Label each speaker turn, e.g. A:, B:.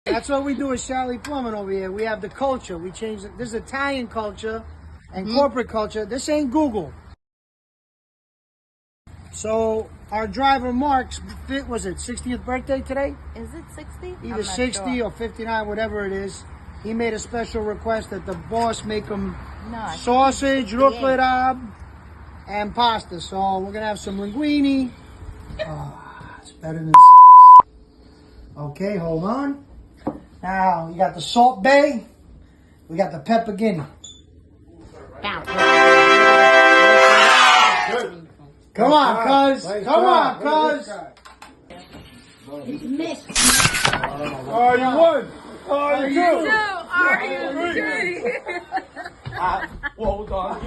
A: That's what we do at Scialli Plumbing over here. We have the culture. We change it. This is Italian culture and corporate culture. This ain't Google. So our driver Mark's was it 60th birthday today?
B: Is it 60?
A: Either 60 or 59, whatever it is. He made a special request that the boss make him sausage, rucola, and pasta. So we're gonna have some linguine. Oh, it's better than. Okay, hold on. Now you got the Salt Bay. We got the Pepper Guinea. Come on, cuz. Come on, cuz.
C: Oh, you won. Oh, you do.
B: Are you kidding?
C: Well, hold on.